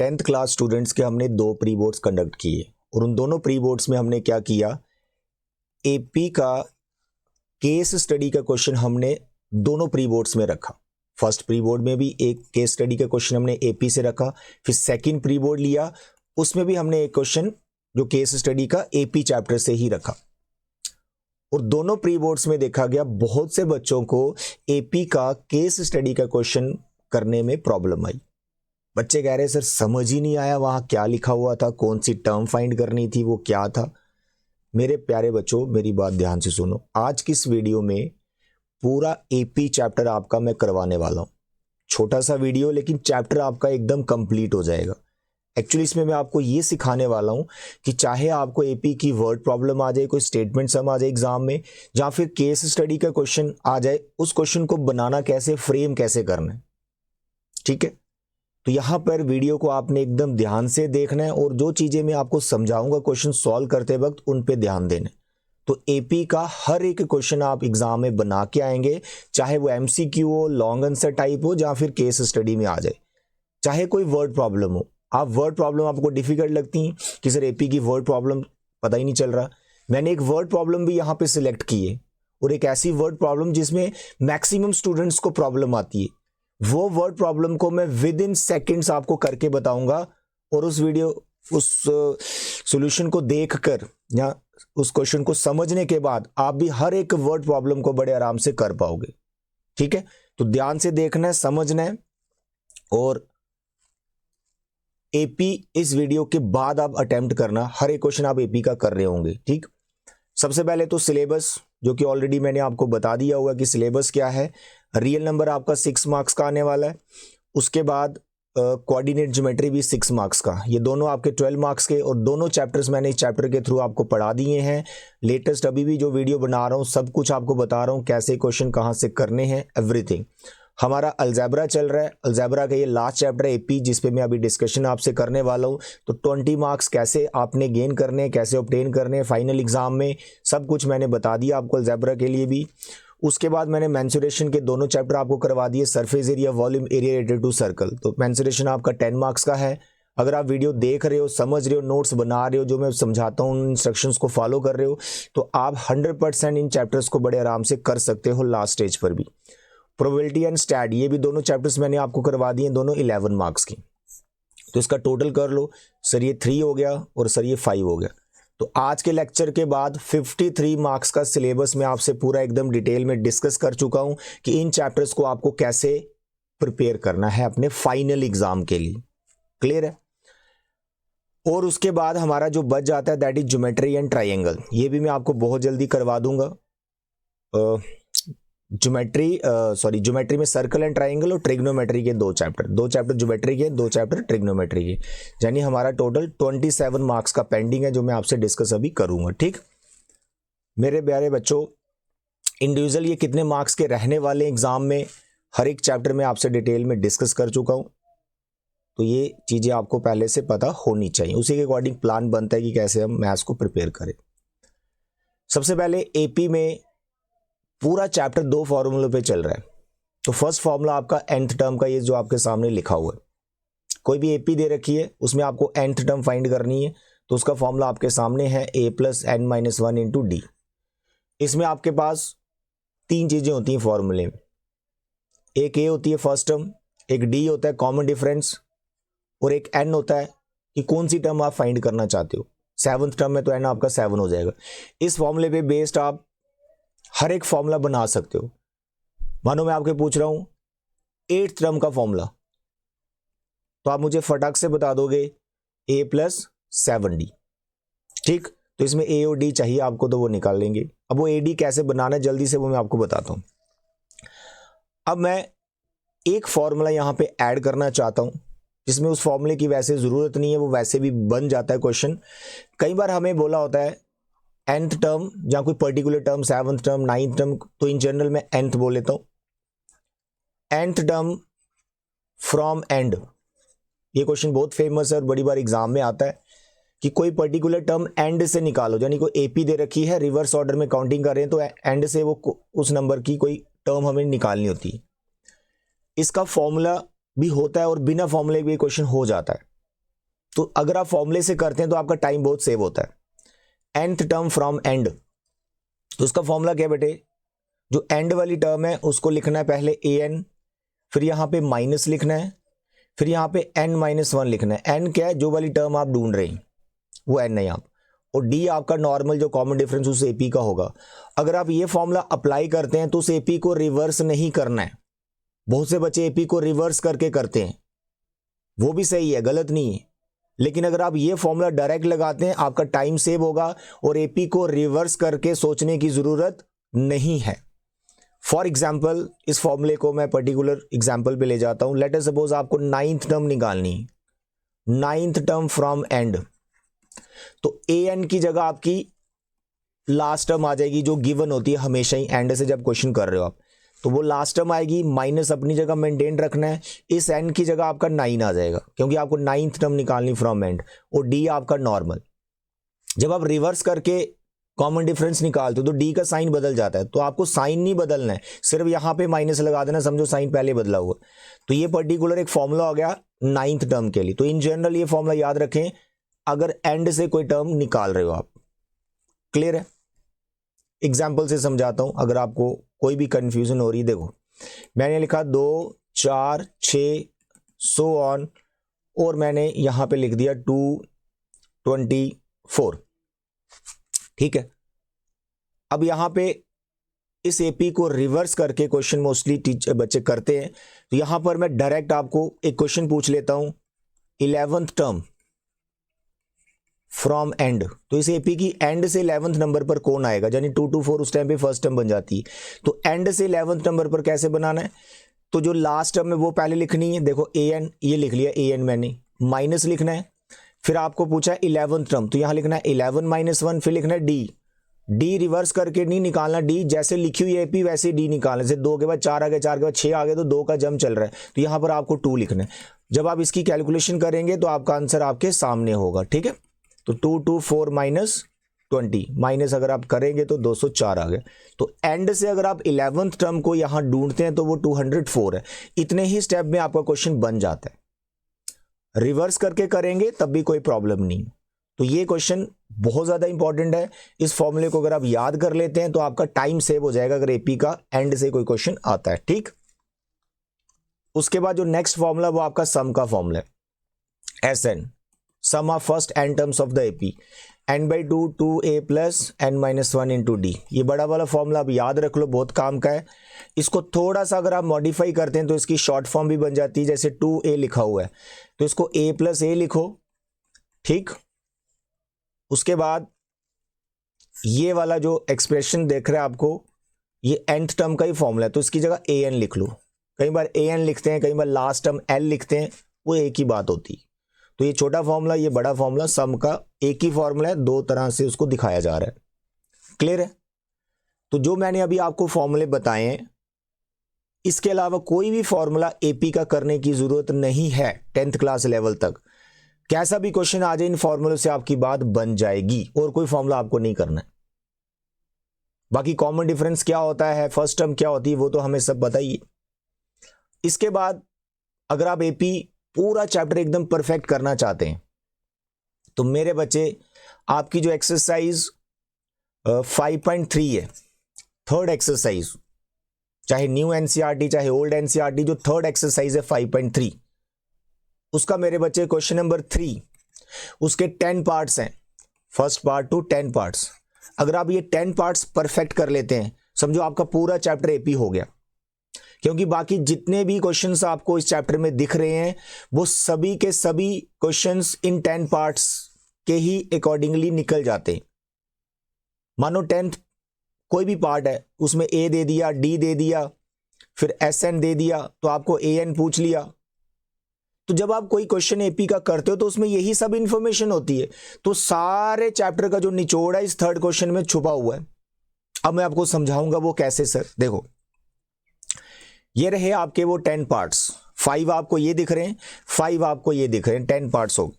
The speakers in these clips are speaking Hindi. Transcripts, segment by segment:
टेंथ क्लास स्टूडेंट्स के हमने 2 प्री बोर्ड्स कंडक्ट किए और उन दोनों प्री बोर्ड्स में हमने क्या किया, एपी का केस स्टडी का क्वेश्चन हमने दोनों प्री बोर्ड्स में रखा। फर्स्ट प्री बोर्ड में भी एक केस स्टडी का क्वेश्चन हमने एपी से रखा, फिर सेकंड प्री बोर्ड लिया, उसमें भी हमने एक क्वेश्चन जो केस स्टडी का एपी चैप्टर से ही रखा। और दोनों प्री बोर्ड्स में देखा गया बहुत से बच्चों को एपी का केस स्टडी का क्वेश्चन करने में प्रॉब्लम आई। बच्चे कह रहे सर समझ ही नहीं आया वहां क्या लिखा हुआ था, कौन सी टर्म फाइंड करनी थी, वो क्या था। मेरे प्यारे बच्चों मेरी बात ध्यान से सुनो, आज की इस वीडियो में पूरा एपी चैप्टर आपका मैं करवाने वाला हूं। छोटा सा वीडियो लेकिन चैप्टर आपका एकदम कंप्लीट हो जाएगा। एक्चुअली इसमें मैं आपको ये सिखाने वाला हूं कि चाहे आपको एपी की वर्ड प्रॉब्लम आ जाए, कोई स्टेटमेंट सम आ जाए एग्जाम में, या फिर केस स्टडी का क्वेश्चन आ जाए, उस क्वेश्चन को बनाना कैसे, फ्रेम कैसे करना है, ठीक है। तो यहां पर वीडियो को आपने एकदम ध्यान से देखना है और जो चीजें मैं आपको समझाऊंगा क्वेश्चन सॉल्व करते वक्त उन पे ध्यान देना है। तो एपी का हर एक क्वेश्चन आप एग्जाम में बना के आएंगे, चाहे वो एमसीक्यू हो, लॉन्ग आंसर टाइप हो, या फिर केस स्टडी में आ जाए, चाहे कोई वर्ड प्रॉब्लम हो। आप वर्ड प्रॉब्लम आपको डिफिकल्ट लगती हैं कि सर एपी की वर्ड प्रॉब्लम पता ही नहीं चल रहा, मैंने एक वर्ड प्रॉब्लम भी यहाँ पे सिलेक्ट की है और एक ऐसी वर्ड प्रॉब्लम जिसमें मैक्सिमम स्टूडेंट्स को प्रॉब्लम आती है। वो वर्ड प्रॉब्लम को मैं विद इन सेकेंड्स आपको करके बताऊंगा और उस सॉल्यूशन को देखकर या उस क्वेश्चन को समझने के बाद आप भी हर एक वर्ड प्रॉब्लम को बड़े आराम से कर पाओगे, ठीक है। तो ध्यान से देखना है, समझना है और एपी इस वीडियो के बाद आप अटेम्प्ट करना, हर एक क्वेश्चन आप एपी का कर रहे होंगे, ठीक। सबसे पहले तो सिलेबस, जो कि ऑलरेडी मैंने आपको बता दिया हुआ कि सिलेबस क्या है। रियल नंबर आपका 6 मार्क्स का आने वाला है। उसके बाद कोऑर्डिनेट ज्योमेट्री भी 6 मार्क्स का, ये दोनों आपके 12 मार्क्स के, और दोनों चैप्टर्स मैंने इस चैप्टर के थ्रू आपको पढ़ा दिए हैं। लेटेस्ट अभी भी जो वीडियो बना रहा हूँ सब कुछ आपको बता रहा हूँ, कैसे क्वेश्चन कहाँ से करने हैं, एवरीथिंग। हमारा अलजेब्रा चल रहा है, अलजेब्रा का ये लास्ट चैप्टर है एपी, जिसपे मैं अभी डिस्कशन आपसे करने वाला हूँ। तो 20 मार्क्स कैसे आपने गेन करने हैं, कैसे ऑब्टेन करने हैं फाइनल एग्जाम में, सब कुछ मैंने बता दिया आपको अलजेब्रा के लिए भी। उसके बाद मैंने मेंसुरेशन के दोनों चैप्टर आपको करवा दिए, surface area, volume area related to circle. तो मेंसुरेशन आपका 10 मार्क्स का है। अगर आप वीडियो देख रहे हो, समझ रहे हो, नोट्स बना रहे हो, जो मैं समझाता हूँ इंस्ट्रक्शंस को फॉलो कर रहे हो, तो आप 100% इन चैप्टर्स को बड़े आराम से कर सकते हो लास्ट स्टेज पर भी। प्रोबेबिलिटी एंड स्टैट, ये भी दोनों चैप्टर्स मैंने आपको करवा दिए, दोनों 11 मार्क्स की। तो इसका टोटल कर लो, सर ये 3 हो गया और सर ये 5 हो गया। तो आज के लेक्चर के बाद 53 मार्क्स का सिलेबस मैं आपसे पूरा एकदम डिटेल में डिस्कस कर चुका हूं कि इन चैप्टर्स को आपको कैसे प्रिपेयर करना है अपने फाइनल एग्जाम के लिए। क्लियर है। और उसके बाद हमारा जो बच जाता है that is geometry and triangle, ये भी मैं आपको बहुत जल्दी करवा दूंगा। ज्योमेट्री में सर्कल एंड ट्राइंगल और ट्रिग्नोमेट्री के 2 चैप्टर, 2 चैप्टर ज्योमेट्री के, 2 चैप्टर ट्रिग्नोमेट्री के, यानी हमारा टोटल 27 मार्क्स का पेंडिंग है, जो मैं आपसे डिस्कस अभी करूंगा, ठीक। मेरे प्यारे बच्चों, इंडिविजुअल ये कितने मार्क्स के रहने वाले एग्जाम में, हर एक चैप्टर में आपसे डिटेल में डिस्कस कर चुका हूं। तो ये चीजें आपको पहले से पता होनी चाहिए, उसी के अकॉर्डिंग प्लान बनता है कि कैसे हम मैथ्स को प्रिपेयर करें। सबसे पहले एपी में पूरा चैप्टर 2 फॉर्मूलों पे चल रहा है। तो फर्स्ट फॉर्मूला आपका nth टर्म का, ये जो आपके सामने लिखा हुआ है, कोई भी एपी दे रखी है उसमें आपको nth टर्म फाइंड करनी है, तो उसका फॉर्मूला आपके सामने है a + n - 1 × d। इसमें आपके पास 3 चीजें होती हैं फॉर्मूले में, एक a होती है फर्स्ट टर्म, एक d होता है कॉमन डिफरेंस, और एक n होता है कि कौन सी टर्म आप फाइंड करना चाहते हो। 7th टर्म में तो n आपका 7 हो जाएगा। इस फॉर्मूले पे बेस्ड आप हर एक फॉर्मूला बना सकते हो। मानो मैं आपके पूछ रहा हूं 8th टर्म का फॉर्मूला, तो आप मुझे फटाक से बता दोगे a + 7d, ठीक। तो इसमें a और d चाहिए आपको, तो वो निकाल लेंगे। अब वो ad कैसे बनाना है जल्दी से वो मैं आपको बताता हूं। अब मैं एक फॉर्मूला यहां पे ऐड करना चाहता हूं, जिसमें उस फॉर्मूले की वैसे जरूरत नहीं है, वो वैसे भी बन जाता है क्वेश्चन। कई बार हमें बोला होता है nth टर्म या कोई particular term, 7th term, 9th term, तो इन जनरल में nth बोल लेता हूं। nth टर्म फ्रॉम एंड, ये क्वेश्चन बहुत फेमस है और बड़ी बार एग्जाम में आता है कि कोई पर्टिकुलर टर्म एंड से निकालो, यानी कोई एपी दे रखी है, रिवर्स ऑर्डर में काउंटिंग कर रहे हैं, तो एंड से वो उस नंबर की कोई टर्म हमें निकालनी होती है। इसका फॉर्मूला भी होता है और बिना फॉर्मूले भी क्वेश्चन हो जाता है। तो अगर आप फॉर्मूले से करते हैं तो आपका टाइम बहुत सेव होता है। nth टर्म फ्रॉम एंड, तो उसका फॉर्मूला क्या बेटे, जो एंड वाली टर्म है उसको लिखना है पहले an, फिर यहाँ पे माइनस लिखना है, फिर यहाँ पे n-1 लिखना है। n क्या है, जो वाली टर्म आप ढूंढ रहे हैं वो n है आप, और d आपका नॉर्मल जो कॉमन डिफरेंस उस AP का होगा। अगर आप ये फॉर्मूला अप्लाई करते हैं तो उस AP को रिवर्स नहीं करना है। बहुत से बच्चे AP को रिवर्स करके करते हैं, वो भी सही है, गलत नहीं है, लेकिन अगर आप ये फॉर्मूला डायरेक्ट लगाते हैं आपका टाइम सेव होगा और AP को रिवर्स करके सोचने की जरूरत नहीं है। फॉर एग्जाम्पल इस फॉर्मूले को मैं पर्टिकुलर एग्जाम्पल पे ले जाता हूं। लेट अस सपोज आपको 9th टर्म निकालनी है, 9th टर्म फ्रॉम एंड, तो an की जगह आपकी लास्ट टर्म आ जाएगी जो गिवन होती है हमेशा ही एंड से जब क्वेश्चन कर रहे हो आप, तो वो लास्ट टर्म आएगी, माइनस अपनी जगह मेंटेन रखना है, इस n की जगह आपका 9 आ जाएगा क्योंकि आपको 9th टर्म निकालनी फ्रॉम एंड, और d आपका नॉर्मल। जब आप रिवर्स करके कॉमन डिफरेंस निकालते हो तो d का साइन बदल जाता है, तो आपको साइन नहीं बदलना है, सिर्फ यहां पे माइनस लगा देना, समझो साइन पहले बदला हुआ। तो ये पर्टिकुलर एक फॉर्मूला हो गया 9th टर्म के लिए। तो इन जनरल ये फॉर्मूला याद रखें अगर एंड से कोई टर्म निकाल रहे हो आप। क्लियर है? एग्जाम्पल से समझाता हूं अगर आपको कोई भी कंफ्यूजन हो रही। देखो मैंने लिखा 2 4 6 सो ऑन, और मैंने यहां पे लिख दिया 224। ठीक है, अब यहां पे इस AP को रिवर्स करके क्वेश्चन मोस्टली बच्चे करते हैं, तो यहां पर मैं डायरेक्ट आपको एक क्वेश्चन पूछ लेता हूं 11th टर्म फ्रॉम एंड, तो इस AP की एंड से 11th नंबर पर कौन आएगा, यानी 224 उस टाइम पे फर्स्ट टर्म बन जाती है। तो एंड से 11th नंबर पर कैसे बनाना है, तो जो लास्ट टर्म है वो पहले लिखनी है। देखो an ये लिख लिया, an मैंने, माइनस लिखना है, फिर आपको पूछा है 11th टर्म, तो यहां लिखना है 11-1, फिर लिखना है d रिवर्स करके नहीं निकालना, d जैसे लिखी हुई AP वैसे d निकालना। जैसे 2 के बाद 4 आ गए, 4 के बाद 6 आ गए, तो 2 का जम चल रहा है, तो यहां पर आपको 2 लिखना है। जब आप इसकी कैलकुलेशन करेंगे तो आपका आंसर आपके सामने होगा। ठीक है, तो 224 -20 माइनस अगर आप करेंगे तो 204 आ गए। तो एंड से अगर आप 11th टर्म को यहां ढूंढते हैं तो वो 204 है। इतने ही स्टेप में आपका क्वेश्चन बन जाता है। रिवर्स करके करेंगे तब भी कोई प्रॉब्लम नहीं। तो ये क्वेश्चन बहुत ज्यादा इंपॉर्टेंट है। इस फॉर्मूले को अगर आप याद कर लेते हैं तो आपका टाइम सेव हो जाएगा अगर AP का एंड से कोई क्वेश्चन आता है। ठीक, उसके बाद जो नेक्स्ट फॉर्मूला वो आपका सम का फॉर्मूला है, SN, sum of first n terms of the AP, n/2 2a plus n-1 into d। ये बड़ा वाला फॉर्मूला आप याद रख लो, बहुत काम का है। इसको थोड़ा सा अगर आप मॉडिफाई करते हैं तो इसकी शॉर्ट फॉर्म भी बन जाती है। जैसे 2a लिखा हुआ है तो इसको a + a लिखो। ठीक, उसके बाद ये वाला जो एक्सप्रेशन देख रहे हैं आपको, ये nth टर्म का ही फॉर्मूला है, तो इसकी जगह an लिख लो। कई बार an लिखते हैं, कई बार लास्ट टर्म l लिखते हैं, वो एक ही बात होती है। तो ये छोटा फॉर्मूला, ये बड़ा फॉर्मूला, सम का एक ही फॉर्मूला है, दो तरह से उसको दिखाया जा रहा है। क्लियर है? तो जो मैंने अभी आपको फॉर्मूले बताए हैं, इसके अलावा कोई भी फॉर्मूला AP का करने की जरूरत नहीं है 10th क्लास लेवल तक। कैसा भी क्वेश्चन आ जाए इन फॉर्मूले से आपकी बात बन जाएगी, और कोई फॉर्मूला आपको नहीं करना है। बाकी कॉमन डिफरेंस क्या होता है, फर्स्ट टर्म क्या होती है, वो तो हमें सब बताइए। इसके बाद अगर आप AP पूरा चैप्टर एकदम परफेक्ट करना चाहते हैं तो मेरे बच्चे आपकी जो एक्सरसाइज 5.3 है, थर्ड एक्सरसाइज, चाहे न्यू NCERT चाहे ओल्ड NCERT, जो थर्ड एक्सरसाइज है 5.3, उसका मेरे बच्चे क्वेश्चन नंबर 3, उसके 10 पार्ट्स हैं, फर्स्ट पार्ट टू 10 पार्ट्स। अगर आप ये 10 पार्ट्स परफेक्ट कर लेते हैं, समझो आपका पूरा चैप्टर AP हो गया, क्योंकि बाकी जितने भी क्वेश्चंस आपको इस चैप्टर में दिख रहे हैं वो सभी के सभी क्वेश्चंस इन 10 पार्ट्स के ही अकॉर्डिंगली निकल जाते हैं। मानो 10th कोई भी पार्ट है, उसमें A दे दिया, D दे दिया, फिर SN दे दिया, तो आपको AN पूछ लिया। तो जब आप कोई क्वेश्चन AP का करते हो तो उसमें यही सब इंफॉर्मेशन होती है। तो सारे चैप्टर का जो निचोड़ है इस थर्ड क्वेश्चन में छुपा हुआ है। अब मैं आपको समझाऊंगा वो कैसे। सर देखो, ये रहे आपके वो 10 पार्ट्स, 5 आपको ये दिख रहे हैं, 5 आपको ये दिख रहे हैं, 10 पार्ट्स हो गए।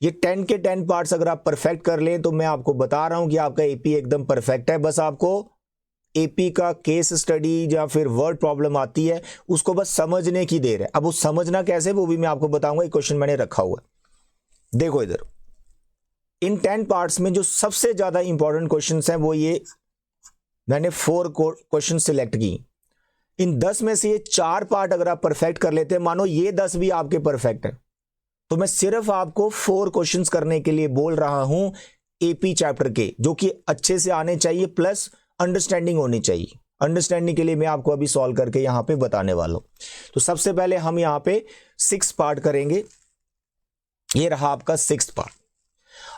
ये 10 के 10 पार्ट्स अगर आप परफेक्ट कर लें तो मैं आपको बता रहा हूं कि आपका AP एकदम परफेक्ट है। बस आपको AP का केस स्टडी या फिर वर्ड प्रॉब्लम आती है, उसको बस समझने की देर है। अब वो समझना कैसे वो भी मैं आपको बताऊंगा, एक क्वेश्चन मैंने रखा हुआ है। देखो इधर इन 10 पार्ट्स में जो सबसे ज्यादा इंपॉर्टेंट क्वेश्चंस हैं वो ये मैंने 4 क्वेश्चन सिलेक्ट की। इन 10 में से ये 4 पार्ट अगर आप परफेक्ट कर लेते हैं, मानो ये 10 भी आपके परफेक्ट है, तो मैं सिर्फ आपको 4 क्वेश्चंस करने के लिए बोल रहा हूं एपी चैप्टर के, जो कि अच्छे से आने चाहिए प्लस अंडरस्टैंडिंग होनी चाहिए। अंडरस्टैंडिंग के लिए मैं आपको अभी सॉल्व करके यहां पे बताने वाला हूं। तो सबसे पहले हम यहां पे 6 पार्ट करेंगे। ये रहा आपका 6 पार्ट।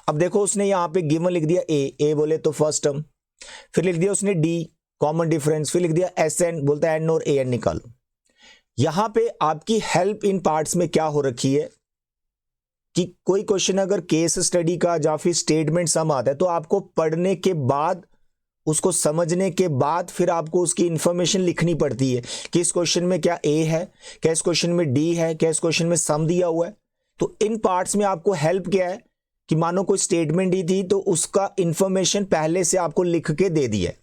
अब देखो उसने यहां पे गिवन लिख दिया ए बोले तो फर्स्ट टर्म, फिर लिख दिया उसने डी कॉमन डिफरेंस, फिर लिख दिया एस एन, बोलता है एन और ए एन निकालो। यहां पे आपकी हेल्प इन पार्ट्स में क्या हो रखी है कि कोई क्वेश्चन अगर केस स्टडी का या फिर स्टेटमेंट सम आता है तो आपको पढ़ने के बाद, उसको समझने के बाद फिर आपको उसकी इंफॉर्मेशन लिखनी पड़ती है कि इस क्वेश्चन में क्या ए है, क्या इस क्वेश्चन में डी है, क्या इस क्वेश्चन में सम दिया हुआ है। तो इन पार्ट्स में आपको हेल्प क्या है कि मानो कोई स्टेटमेंट दी थी तो उसका इंफॉर्मेशन पहले से आपको लिख के दे दिया है।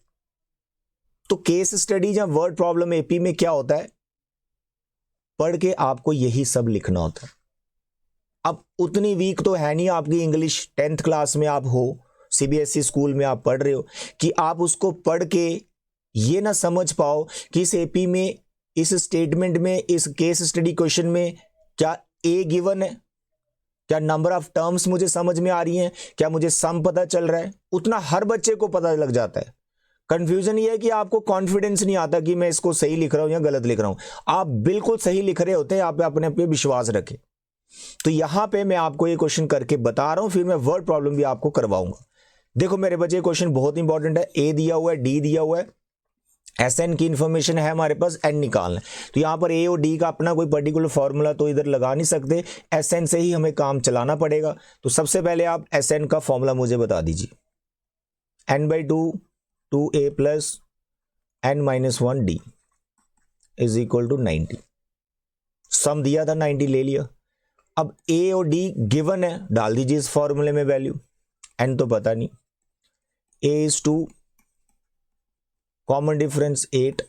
तो केस स्टडी या वर्ड प्रॉब्लम एपी में क्या होता है, पढ़ के आपको यही सब लिखना होता है। अब उतनी वीक तो है नहीं आपकी इंग्लिश, 10th क्लास में आप हो, सीबीएसई स्कूल में आप पढ़ रहे हो, कि आप उसको पढ़ के ये ना समझ पाओ कि इस एपी में, इस स्टेटमेंट में, इस केस स्टडी क्वेश्चन में क्या ए गिवन है, क्या नंबर ऑफ टर्म्स मुझे समझ में आ रही हैं, क्या मुझे सम पता चल रहा है। उतना हर बच्चे को पता लग जाता है। कंफ्यूजन ये है कि आपको कॉन्फिडेंस नहीं आता कि मैं इसको सही लिख रहा हूं या गलत लिख रहा हूं। आप बिल्कुल सही लिख रहे होते हैं, आप अपने पे विश्वास रखें। तो यहां पे मैं आपको ये क्वेश्चन करके बता रहा हूं, फिर मैं वर्ड प्रॉब्लम भी आपको करवाऊंगा। देखो मेरे बच्चे, क्वेश्चन बहुत इंपॉर्टेंट है। ए दिया हुआ है, डी दिया हुआ है, एस एन की इंफॉर्मेशन है हमारे पास, एन निकालना है। तो यहां पर ए और डी का अपना कोई पर्टिकुलर फॉर्मूला तो इधर लगा नहीं सकते, एस एन से ही हमें काम चलाना पड़ेगा। तो सबसे पहले आप एस एन का फॉर्मूला मुझे बता दीजिए। n/2 2a plus n-1d is equal to 90। Sum दिया था 90 ले लिया। अब ए और डी गिवन है, डाल दीजिए इस फॉर्मूले में वैल्यू। एन तो पता नहीं, ए इज 2, कॉमन डिफरेंस 8,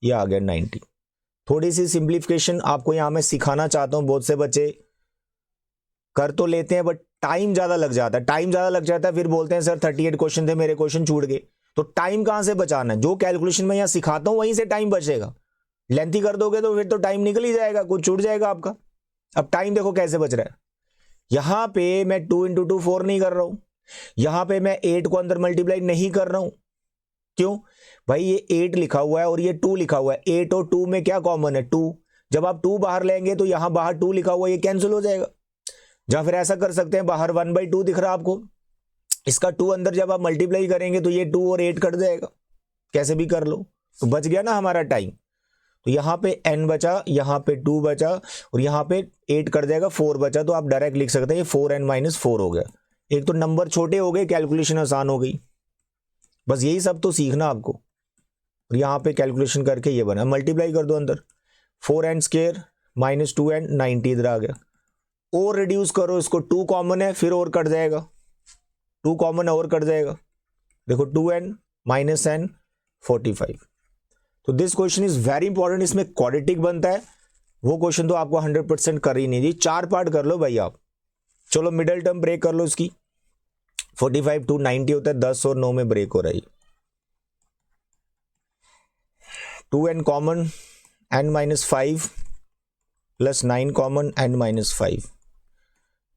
ये आ गया 90। थोड़ी सी सिंप्लीफिकेशन आपको यहां मैं सिखाना चाहता हूं। बहुत से बच्चे कर तो लेते हैं बट टाइम ज्यादा लग जाता है। टाइम ज्यादा लग जाता है, फिर बोलते हैं सर 38 क्वेश्चन थे, मेरे क्वेश्चन छूट गए। तो टाइम कहां से बचाना है? जो कैलकुलेशन मैं यहां सिखाता हूं वहीं से टाइम बचेगा। लेंथी कर दोगे तो फिर तो टाइम निकल ही जाएगा, कुछ छूट जाएगा आपका। अब टाइम देखो कैसे बच रहा है। यहां पे मैं 2 × 2 4 नहीं कर रहा हूं, यहां पे मैं 8 को अंदर मल्टीप्लाई नहीं कर रहा हूं। क्यों भाई? ये 8 लिखा हुआ है और ये 2 लिखा हुआ है। 8 और 2 में क्या कॉमन है? 2। जब आप 2 बाहर लेंगे तो यहां बाहर 2 लिखा हुआ है, ये कैंसिल हो जाएगा। जहां फिर ऐसा कर सकते हैं, बाहर 1/2 दिख रहा है आपको, इसका 2 अंदर जब आप मल्टीप्लाई करेंगे तो ये 2 और 8 कट जाएगा। कैसे भी कर लो, तो बच गया ना हमारा टाइम। तो यहां पे n बचा, यहां पे 2 बचा और यहां पे 8 कट जाएगा, 4 बचा। तो आप डायरेक्ट लिख सकते हैं ये 4n-4 हो गया। एक तो नंबर छोटे हो गए, कैलकुलेशन आसान हो गई। बस यही सब तो सीखना आपको। और यहां पे कैलकुलेशन करके ये बना, मल्टीप्लाई कर दो अंदर, 4n² - 2n, 90 इधर आ गया। और रिड्यूस करो इसको, 2 कॉमन है फिर और कट जाएगा, 2 कॉमन है और कट जाएगा। देखो 2n - n 45। तो this question is very important. इसमें क्वाड्रेटिक बनता है, वो क्वेश्चन तो आपको 100% कर ही नहीं दी। 4 पार्ट कर लो भाई आप। चलो मिडिल टर्म ब्रेक कर लो इसकी। 45 to 90 होता है, 10 और 9 में ब्रेक हो रही। 2n common, n-5 plus 9 common, n-5।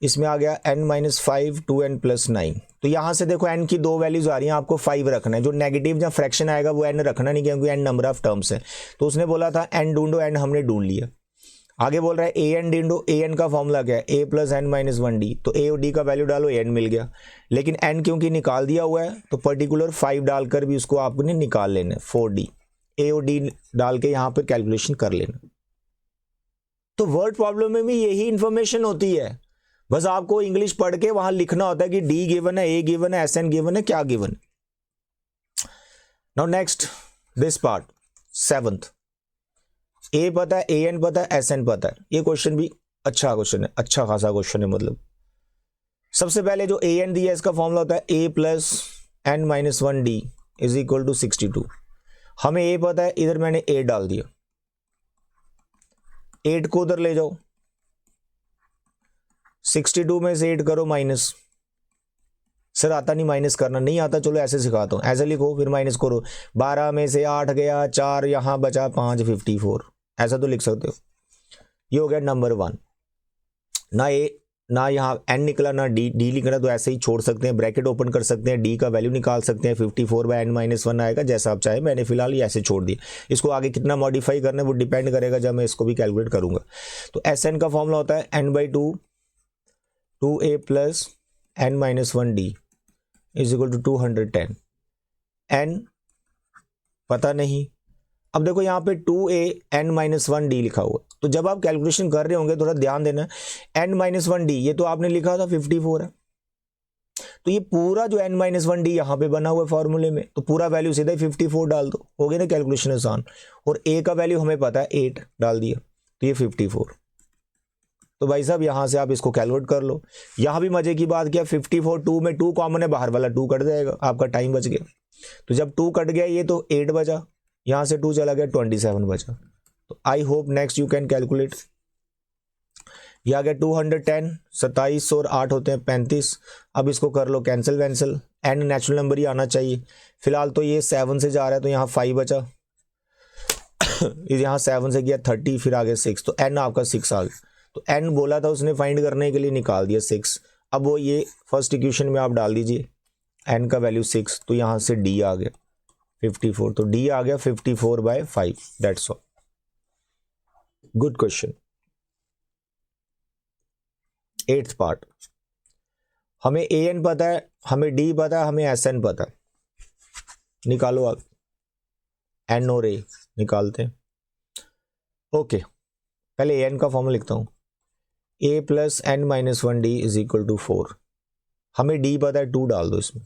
इसमें आ गया n-5 2n + 9। तो यहां से देखो n की 2 वैल्यूज आ रही हैं, आपको 5 रखना है। जो नेगेटिव या फ्रैक्शन आएगा वो n रखना नहीं, क्योंकि n नंबर ऑफ टर्म्स है। तो उसने बोला था n ढूंढो, n हमने ढूंढ लिया। आगे बोल रहा है an ढूंढो, an का फॉर्मूला क्या है? a + n-1d। तो a और d का वैल्यू डालो, n मिल गया। लेकिन n क्योंकि निकाल दिया हुआ है तो पर्टिकुलर 5 डालकर भी उसको आपने निकाल लेना है, 4d। a और d डाल के यहां पर कैलकुलेशन कर लेना। तो वर्ड प्रॉब्लम में भी यही इंफॉर्मेशन होती है, बस आपको इंग्लिश पढ़ के वहां लिखना होता है कि डी गिवन है, ए गिवन है, एस एन गिवन है, क्या given. Now next this part 7th। ए पता है, ए एन पता है, एस एन पता है। ये क्वेश्चन भी अच्छा क्वेश्चन है, अच्छा खासा क्वेश्चन है। मतलब सबसे पहले जो ए एन दिया है इसका फॉर्मूला होता है a + n-1d is equal to 62। हमें ए पता है, इधर मैंने ए डाल दिया। 8 को उधर ले जाओ, 62 में से 8 करो माइनस। सर आता नहीं माइनस करना, नहीं आता, चलो ऐसे सिखाता हूँ, ऐसे लिखो फिर माइनस करो। 12 में से 8 गया, 4 यहाँ बचा, 5, 54, ऐसा तो लिख सकते हो। ये हो गया नंबर 1। ना ए ना यहाँ एन निकला ना डी निकला, तो ऐसे ही छोड़ सकते हैं, ब्रैकेट ओपन कर सकते हैं, डी का वैल्यू निकाल सकते हैं, 54/n-1 आएगा, जैसा आप चाहे। मैंने फिलहाल ये ऐसे छोड़ दिया, इसको आगे कितना मॉडिफाई करना है वो डिपेंड करेगा जब मैं इसको भी कैलकुलेट करूंगा। तो एस एन का फॉर्मूला होता है n/2 2a + n-1d = 210। n पता नहीं। अब देखो यहाँ पे 2a n-1d लिखा हुआ, तो जब आप कैलकुलेशन कर रहे होंगे थोड़ा ध्यान देना, n-1d ये तो आपने लिखा था 54 है, तो ये पूरा जो n-1d यहाँ पे बना हुआ है फॉर्मूले में, तो पूरा वैल्यू सीधा ही 54 डाल दो, हो गया ना कैलकुलेशन आसान। और a का वैल्यू हमें पता है 8 डाल दिया, तो ये 54। तो भाई साहब यहाँ से आप इसको कैलकुलेट कर लो। यहाँ भी मजे की बात क्या, 54 2 में 2 कॉमन है, बाहर वाला 2 कट जाएगा, आपका टाइम बच गया। तो जब 2 कट गया ये तो 8 बचा, यहाँ से 2 चला गया, 27 बचा। तो I hope next you can calculate. ये आ गया 210, 27 और 8 होते हैं 35। अब इसको कर लो कैंसिल वैंसिल, एन नेचुरल नंबर ही आना चाहिए। फिलहाल तो ये 7 से जा रहा है, तो यहाँ 5 बचा, यहाँ 7 से गया 30, फिर आगे 6, तो एन आपका 6 आ गया। तो एन बोला था उसने फाइंड करने के लिए, निकाल दिया 6। अब वो ये फर्स्ट इक्वेशन में आप डाल दीजिए एन का वैल्यू 6, तो यहाँ से डी आ गया 54, तो डी आ गया 54/5। That's all. Good question. 8th part, हमें ए एन पता है, हमें डी पता है, हमें एस एन पता है, निकालो आप। एन और ए निकालते हैं। ओके, पहले ए एन का फॉर्मूला लिखता हूँ, a + n-1d = 4। हमें डी पता है, 2 डाल दो इसमें,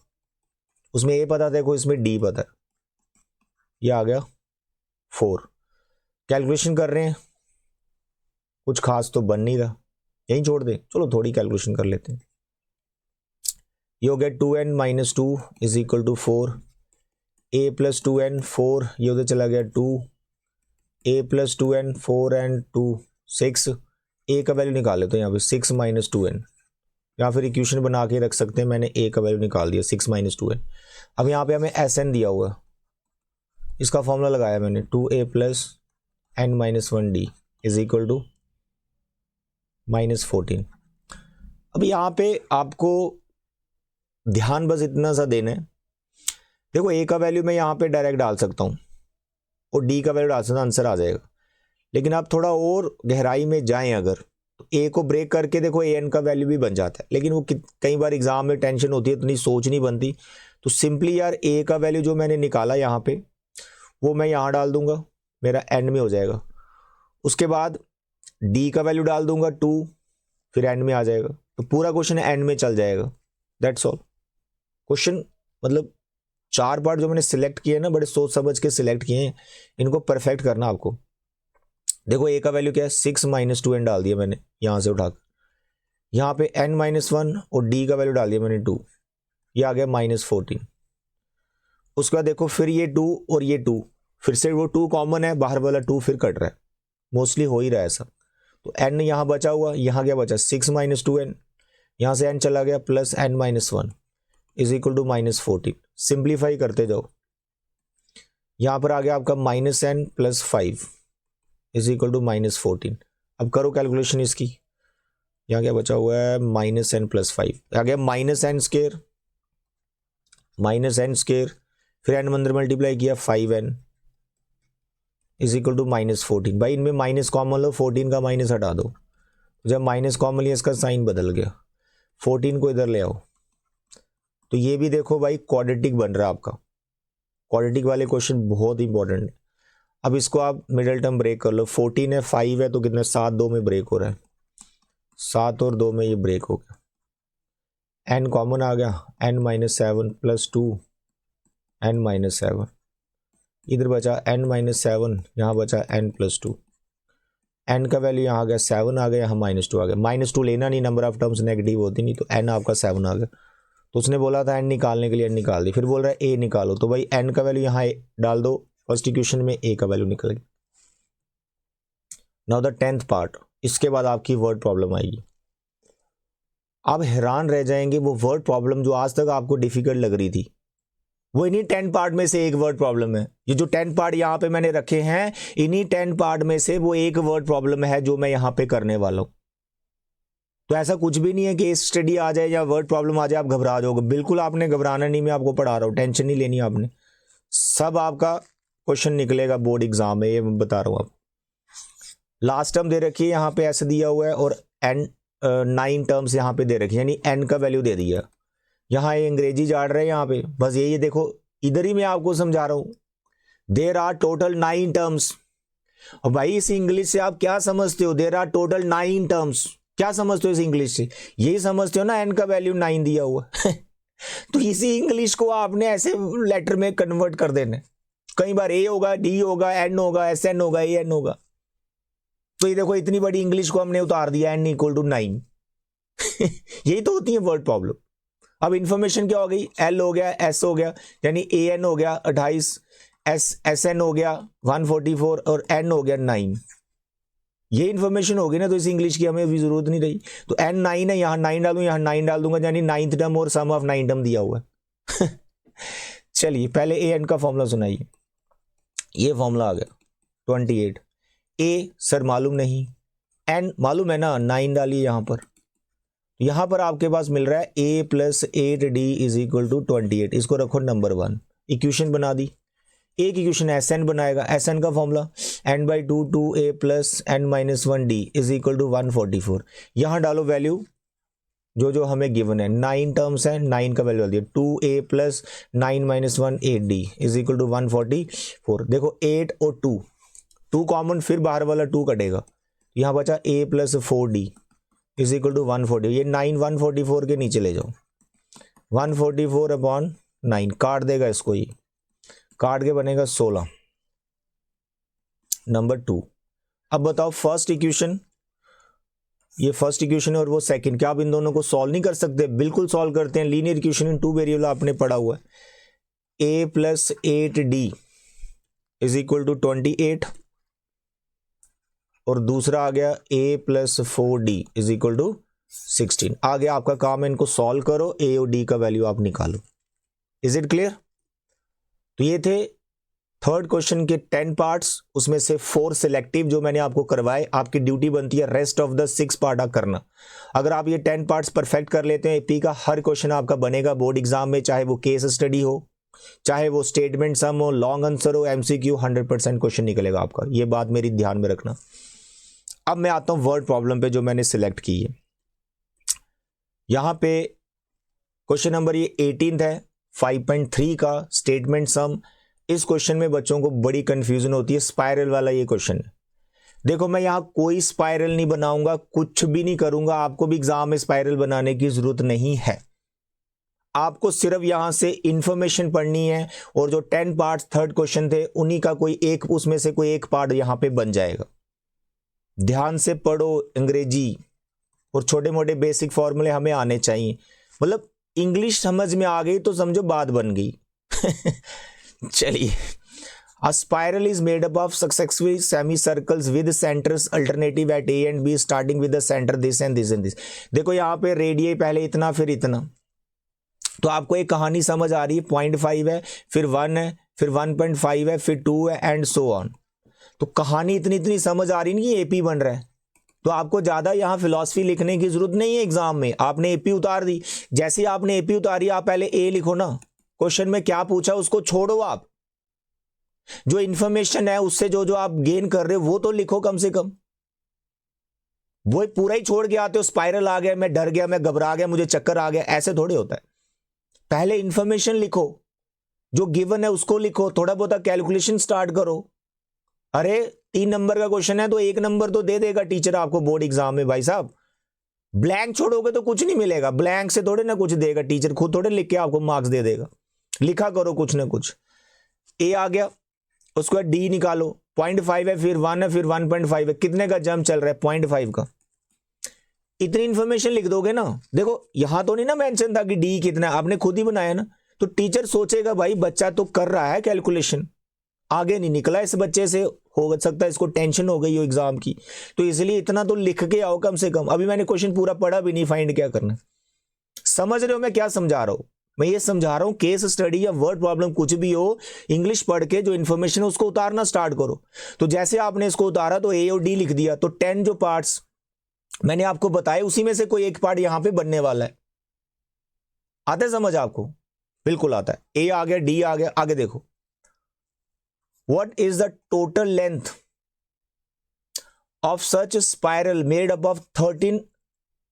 उसमें a पता, देखो इसमें डी पता है, ये आ गया 4। कैलकुलेशन कर रहे हैं, कुछ खास तो बन नहीं रहा, यहीं छोड़ दें, चलो थोड़ी कैलकुलेशन कर लेते हैं। ये हो गया 2n-2 = 4, a + 2n 4, ये उधर चला गया 2, a + 2n 4 and 2 6, a का वैल्यू निकाल लेते हैं यहाँ पे 6 - 2n, या फिर इक्वेशन बना के रख सकते हैं, मैंने a का वैल्यू निकाल दिया 6 - 2n। अब यहाँ पे हमें एस दिया हुआ, इसका फॉर्मूला लगाया मैंने, 2a + n-1d = -14। अब यहाँ पे आपको ध्यान बस इतना सा देना है, देखो a का वैल्यू मैं यहाँ पे डायरेक्ट डाल सकता हूँ और d का वैल्यू डाल सकता हूँ, आंसर आ जाएगा। लेकिन आप थोड़ा और गहराई में जाएं अगर, तो a को ब्रेक करके देखो an का वैल्यू भी बन जाता है, लेकिन वो कई बार एग्जाम में टेंशन होती है, इतनी सोच नहीं बनती। तो सिंपली यार a का वैल्यू जो मैंने निकाला यहाँ पे, वो मैं यहाँ डाल दूंगा, मेरा n में हो जाएगा। उसके बाद d का वैल्यू डाल दूंगा 2, फिर n में आ जाएगा, तो पूरा क्वेश्चन n में चल जाएगा। That's all. क्वेश्चन मतलब 4 पार्ट जो मैंने सिलेक्ट किए ना, बड़े सोच समझ के सिलेक्ट किए हैं, इनको परफेक्ट करना आपको। देखो a का वैल्यू क्या है, 6 - 2n डाल दिया मैंने यहाँ से उठाकर, यहाँ पे n-1 और d का वैल्यू डाल दिया मैंने 2, ये आ गया -14। उसके बाद देखो फिर ये 2 और ये 2, फिर से वो 2 कॉमन है, बाहर वाला 2 फिर कट रहा है, मोस्टली हो ही रहा है ऐसा। तो n यहाँ बचा हुआ, यहाँ क्या बचा 6 - 2n, यहाँ से n चला गया, + n-1 = -14। सिंप्लीफाई करते जाओ, यहाँ पर आ गया आपका -n + 5 = -14। अब करो कैलकुलेशन इसकी, यहाँ क्या बचा हुआ है, -n + 5 आ गया -n², फिर n अंदर मल्टीप्लाई किया 5n = -14। भाई इनमें माइनस कॉमन लो, 14 का माइनस हटा दो, जब माइनस कॉमन लिया इसका साइन बदल गया, 14 को इधर ले आओ, तो ये भी देखो भाई क्वाड्रेटिक बन रहा है आपका। क्वाड्रेटिक वाले क्वेश्चन बहुत इंपॉर्टेंट है। अब इसको आप मिडिल टर्म ब्रेक कर लो, 14 है 5 है, तो कितने 7 2 में ब्रेक हो रहा है, 7 और 2 में ये ब्रेक हो गया, n कॉमन आ गया, n-7 + 2 n-7, इधर बचा n-7, यहाँ बचा n + 2, n का वैल्यू यहाँ आ गया 7 आ गया, यहाँ -2 आ गया। -2 लेना नहीं, नंबर ऑफ टर्म्स नेगेटिव होती नहीं, तो n आपका 7 आ गया। तो उसने बोला था n निकालने के लिए, n निकाल दी, फिर बोल रहा है a निकालो, तो भाई n का वैल्यू यहाँ डाल दो, फर्स्ट इक्वेशन में a का वैल्यू निकल गया। नाउ द 10th पार्ट, इसके बाद आपकी वर्ड प्रॉब्लम आएगी। आप हैरान रह जाएंगे, वो वर्ड प्रॉब्लम जो आज तक आपको डिफिकल्ट लग रही थी, वो इन्हीं 10 पार्ट में से एक वर्ड प्रॉब्लम है। ये जो 10 पार्ट यहाँ पे मैंने रखे हैं, इन्हीं 10 पार्ट में से वो एक वर्ड प्रॉब्लम है जो मैं यहाँ पे करने वाला हूँ। तो ऐसा कुछ भी नहीं है कि स्टडी आ जाए या वर्ड प्रॉब्लम आ जाए आप घबरा जाओगे, बिल्कुल आपने घबराना नहीं, मैं आपको पढ़ा रहा हूँ, टेंशन नहीं लेनी आपने, सब आपका क्वेश्चन निकलेगा बोर्ड एग्जाम में, ये मैं बता रहा हूँ आप। लास्ट टर्म दे रखी है यहाँ पे ऐसे दिया हुआ है, और एन 9 टर्म्स यहाँ पे दे रखी है, यानी एन का वैल्यू दे दिया। यहाँ ये अंग्रेजी झाड़ रहे हैं यहाँ पे, बस ये देखो इधर ही मैं आपको समझा रहा हूँ। There are total 9 terms. और भाई इस इंग्लिश से आप क्या समझते हो, देर आर टोटल 9 टर्म्स, क्या समझते हो इस इंग्लिश से? यही समझते हो ना एन का वैल्यू 9 दिया हुआ तो इसी इंग्लिश को आपने ऐसे लेटर में कन्वर्ट कर देना। कई बार ए होगा, डी होगा, एन होगा, एस एन होगा, ए एन होगा। तो ये देखो इतनी बड़ी इंग्लिश को हमने उतार दिया एन इक्वल टू 9 यही तो होती है वर्ड प्रॉब्लम। अब इंफॉर्मेशन क्या हो गई, एल हो गया, एस हो गया, यानी ए एन हो गया 28, एस एन हो गया 144 और एन हो गया 9। ये इन्फॉर्मेशन होगी ना, तो इस इंग्लिश की हमें अभी जरूरत नहीं रही। तो एन 9 है, यहाँ 9 डालूं, यहाँ 9 डाल दूंगा, यानी 9th टर्म और सम ऑफ 9 टर्म दिया हुआ है चलिए पहले ए एन का फॉर्मूला सुनाइए। ये फॉर्मूला आ गया 28। ए सर मालूम नहीं, एन मालूम है ना, 9 डालिए यहाँ पर। यहाँ पर आपके पास मिल रहा है a + 8d is equal to 28। इसको रखो नंबर 1, इक्वेशन बना दी। एक इक्वेशन एस एन बनाएगा, एस एन का formula n/2 2a + n-1d is equal to 144। यहाँ डालो वैल्यू जो जो हमें गिवन है, 9 टर्म्स है, 9 का वैल्यू डाल दिया, 2a + 9 - 1 8d is equal to 144। देखो 8 और 2 कॉमन, फिर बाहर वाला 2 कटेगा, यहाँ बचा a + 4d is equal to 140। ये 9 144 के नीचे ले जाओ, 144/9 काट देगा इसको, ये काट के बनेगा 16। नंबर 2। अब बताओ फर्स्ट इक्वेशन, ये फर्स्ट इक्वेशन और वो सेकंड, क्या आप इन दोनों को सॉल्व नहीं कर सकते? बिल्कुल सॉल्व करते हैं। लीनियर इक्वेशन इन 2 वेरिएबल आपने पढ़ा हुआ है। a + 8d is equal to 28 और दूसरा आ गया a + 4d is equal to 16। आ गया आपका काम है, इनको सॉल्व करो, a और d का वैल्यू आप निकालो। Is it clear? तो ये थे थर्ड क्वेश्चन के 10 पार्ट्स, उसमें से 4 सिलेक्टिव जो मैंने आपको करवाए। आपकी ड्यूटी बनती है रेस्ट ऑफ द 6 पार्ट करना। अगर आप ये 10 पार्ट्स परफेक्ट कर लेते हैं, एपी का हर क्वेश्चन आपका बनेगा बोर्ड एग्जाम में, चाहे वो केस स्टडी हो, चाहे वो स्टेटमेंट सम हो, लॉन्ग आंसर हो, एमसीक्यू, 100% क्वेश्चन निकलेगा आपका। ये बात मेरी ध्यान में रखना। अब मैं आता हूं वर्ड प्रॉब्लम पे जो मैंने सिलेक्ट की है। यहां पे क्वेश्चन नंबर ये 18 है, 5.3 का स्टेटमेंट सम। इस क्वेश्चन में बच्चों को बड़ी कंफ्यूजन होती है, स्पाइरल वाला ये क्वेश्चन है। देखो मैं यहां कोई स्पाइरल नहीं बनाऊंगा, कुछ भी नहीं करूंगा, आपको भी एग्जाम में स्पाइरल बनाने की जरूरत नहीं है। आपको सिर्फ यहां से इंफॉर्मेशन पढ़नी है, और जो 10 पार्ट्स थर्ड क्वेश्चन थे उन्हीं का कोई एक, उसमें से कोई एक पार्ट यहां पे बन जाएगा। ध्यान से पढ़ो अंग्रेजी, और छोटे मोटे बेसिक फॉर्मूले हमें आने चाहिए। मतलब इंग्लिश समझ में आ गई तो समझो बात बन गई चलिए, A spiral is made up of successive semicircles with centers alternative at A and B starting with the center this and this and this। देखो यहाँ पे रेडियस पहले इतना फिर इतना, तो आपको एक कहानी समझ आ रही है। 0.5 है, फिर 1 है, फिर 1.5 है, फिर 2 है, एंड सो ऑन। तो कहानी इतनी इतनी समझ आ रही नहीं, एपी बन रहा है। तो आपको ज़्यादा यहाँ फिलॉसफी लिखने की जरूरत नहीं है एग्जाम में। आपने एपी उतार दी, जैसे ही आपने एपी उतारी आप पहले ए लिखो ना। क्वेश्चन में क्या पूछा उसको छोड़ो, आप जो इंफॉर्मेशन है उससे जो जो आप गेन कर रहे हो वो तो लिखो कम से कम। वो पूरा ही छोड़ के आते हो, स्पाइरल आ गया, मैं डर गया, मैं घबरा गया, मुझे चक्कर आ गया, ऐसे थोड़े होता है। पहले इंफॉर्मेशन लिखो, जो गिवन है उसको लिखो, थोड़ा बहुत कैलकुलेशन स्टार्ट करो। अरे 3 नंबर का क्वेश्चन है तो 1 नंबर तो दे देगा टीचर आपको बोर्ड एग्जाम में। भाई साहब ब्लैंक छोड़ोगे तो कुछ नहीं मिलेगा, ब्लैंक से थोड़े ना कुछ देगा टीचर, खुद थोड़े लिख के आपको मार्क्स दे देगा। लिखा करो कुछ ना कुछ। ए आ गया, उसके बाद डी निकालो, 0.5 है, फिर 1 है, फिर 1.5 है, कितने का जंप चल रहा है 0.5 का। इतनी इंफॉर्मेशन लिख दोगे ना, देखो यहां तो नहीं ना मेंशन था कि डी कितना है, आपने खुद ही बनाया ना, तो टीचर सोचेगा भाई बच्चा तो कर रहा है कैलकुलेशन, आगे नहीं निकला इस बच्चे से, हो सकता है इसको टेंशन हो गई हो एग्जाम की, तो इसलिए इतना तो लिख के आओ कम से कम। अभी मैंने क्वेश्चन पूरा पढ़ा भी नहीं, फाइंड क्या करना। समझ रहे हो मैं क्या समझा रहा हूं? मैं ये समझा रहा हूं केस स्टडी या वर्ड प्रॉब्लम कुछ भी हो, इंग्लिश पढ़ के जो इन्फॉर्मेशन है उसको उतारना स्टार्ट करो। तो जैसे आपने इसको उतारा तो ए और डी लिख दिया, तो 10 जो पार्ट्स मैंने आपको बताया उसी में से कोई एक पार्ट यहां पे बनने वाला है। आता है समझ आपको? बिल्कुल आता है। ए आ गया, डी आ गया, आगे देखो। What is the total length of such spiral made up of 13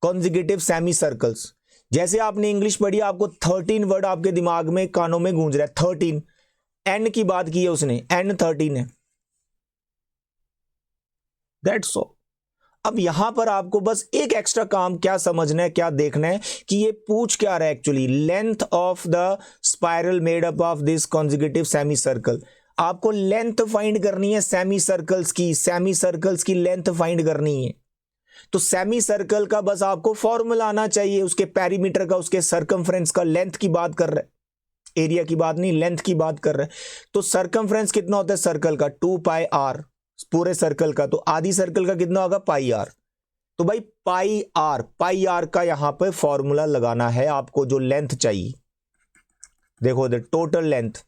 consecutive semi circles. जैसे आपने इंग्लिश पढ़ी, आपको 13 वर्ड आपके दिमाग में कानों में गूंज रहा है। 13 एन की बात की है उसने, एन 13 है, दैट्स ऑल। अब यहां पर आपको बस एक एक्स्ट्रा काम क्या समझना है, क्या देखना है कि ये पूछ क्या रहा है actually. Length of the spiral made up of this consecutive semi circle. आपको लेंथ फाइंड करनी है सेमी सर्कल्स की, सेमी सर्कल्स की लेंथ फाइंड करनी है। तो सेमी सर्कल का बस आपको फॉर्मूला आना चाहिए, उसके पेरीमीटर का, उसके सर्कमफ्रेंस का। लेंथ की बात कर रहे, एरिया की बात नहीं, लेंथ की बात कर रहे। तो सर्कमफ्रेंस कितना होता है सर्कल का? 2 पाई आर पूरे सर्कल का। तो आधी सर्कल का कितना होगा? पाई आर। तो भाई पाई आर का यहां पे फॉर्मूला लगाना है आपको, जो लेंथ चाहिए। देखो टोटल लेंथ,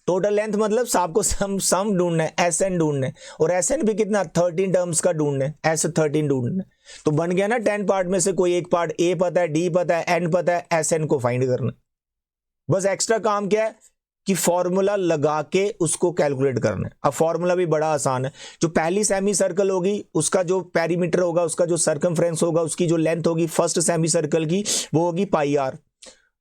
टोटल लेंथ मतलब आपको सम ढूंढना है, एस एन ढूंढना है। और एस एन भी कितना? 13 टर्म्स का ढूंढना है, एस 13 ढूंढना है। तो बन गया ना 10 पार्ट में से कोई एक पार्ट। ए पता है, डी पता है, एन पता है, एस एन को फाइंड करना। बस एक्स्ट्रा काम क्या है कि फॉर्मूला लगा के उसको कैलकुलेट करना है। अब फॉर्मूला भी बड़ा आसान है। जो पहली सेमी सर्कल होगी उसका जो पेरीमीटर होगा, उसका जो सर्कमफ्रेंस होगा, उसकी जो लेंथ होगी फर्स्ट सेमी सर्कल की, वो होगी पाई आर।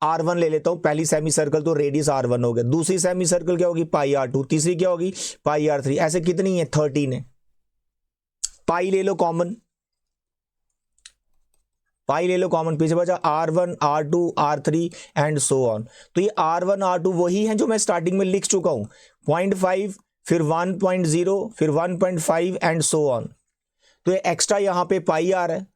R1 ले लेता हूं, पहली सेमी सर्कल तो रेडियस R1 हो गया। दूसरी सेमी सर्कल क्या होगी? पाई R2। तीसरी क्या होगी? पाई R3। ऐसे कितनी है? 13 है। पाई ले लो कॉमन, पाई ले लो कॉमन, पीछे बचा R1 R2 R3 and so on. तो ये R1 R2 वही है जो मैं स्टार्टिंग में लिख चुका हूं, 0.5 फिर 1.0 फिर 1.5 एंड सो ऑन। तो ये एक्स्ट्रा यहां पे पाई आ रहा है।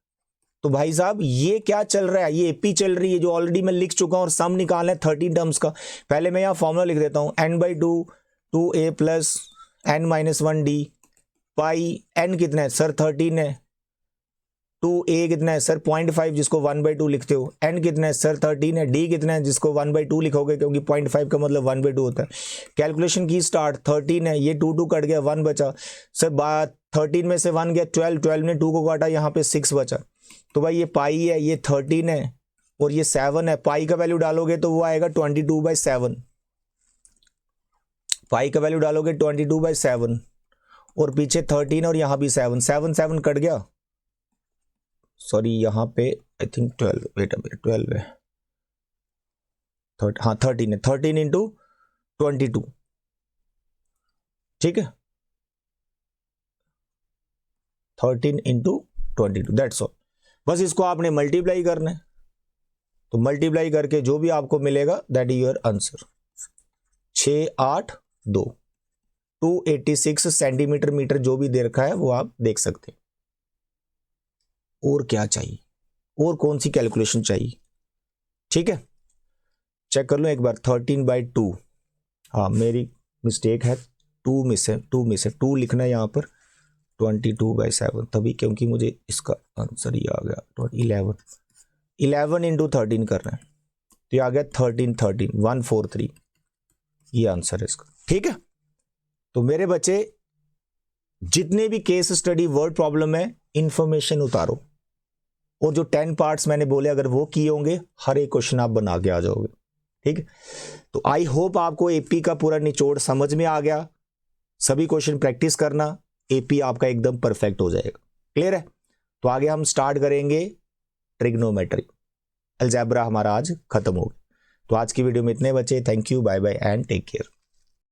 तो भाई साहब ये क्या चल रहा है? ये एपी चल रही है जो ऑलरेडी मैं लिख चुका हूं, और सम निकालना है 13 टर्म्स का। पहले मैं यहां फॉर्मूला लिख देता हूं, n/2 2a प्लस n-1d पाई। n कितना है सर? 13 है। 2a कितना है सर? 0.5 जिसको 1/2 लिखते हो। n कितना है सर? 13 है। d कितना है जिसको 1/2 लिखोगे, क्योंकि 0.5 का मतलब 1/2 होता है। कैलकुलेशन की स्टार्ट, 13 है, ये 2 कट गया, 1 बचा सर। 13 में से 1 गया 12 ने 2 को काटा, यहाँ पे 6 बचा। तो भाई ये पाई है, ये 13 है और ये 7 है। पाई का वैल्यू डालोगे तो वो आएगा 22/7। पाई का वैल्यू डालोगे 22/7 और पीछे 13 और यहाँ भी 7 7 कट गया। सॉरी यहाँ पे I think 12, wait a minute, 12 है, हाँ 13 है। 13 इंटू 22, ठीक है, 13 इंटू 22, दैट्स ऑल। बस इसको आपने मल्टीप्लाई करना है। तो मल्टीप्लाई करके जो भी आपको मिलेगा that is your answer. 682 286 centimetre metre जो भी दे रखा है वो आप देख सकते हैं। और क्या चाहिए? और कौन सी कैलकुलेशन चाहिए? ठीक है, चेक कर लो एक बार। 13/2, हाँ मेरी मिस्टेक है, 2 मिस है, 2 लिखना है यहाँ पर 22/7 तभी, क्योंकि मुझे इसका आंसर ही आ गया 11 इंटू 13 करना है। तो ये आ गया 13 143, ये आंसर है इसका। ठीक है, तो मेरे बच्चे जितने भी केस स्टडी वर्ड प्रॉब्लम है इंफॉर्मेशन उतारो, और जो 10 पार्ट्स मैंने बोले अगर वो किए होंगे हर एक क्वेश्चन आप बना के आ जाओगे। ठीक है, तो आई होप आपको एपी का पूरा निचोड़ समझ में आ गया। सभी क्वेश्चन प्रैक्टिस करना, एपी आपका एकदम परफेक्ट हो जाएगा। क्लियर है? तो आगे हम स्टार्ट करेंगे ट्रिग्नोमेट्री। अलजेब्रा हमारा आज खत्म हो गया। तो आज की वीडियो में इतने बचे। Thank you, bye bye and take care.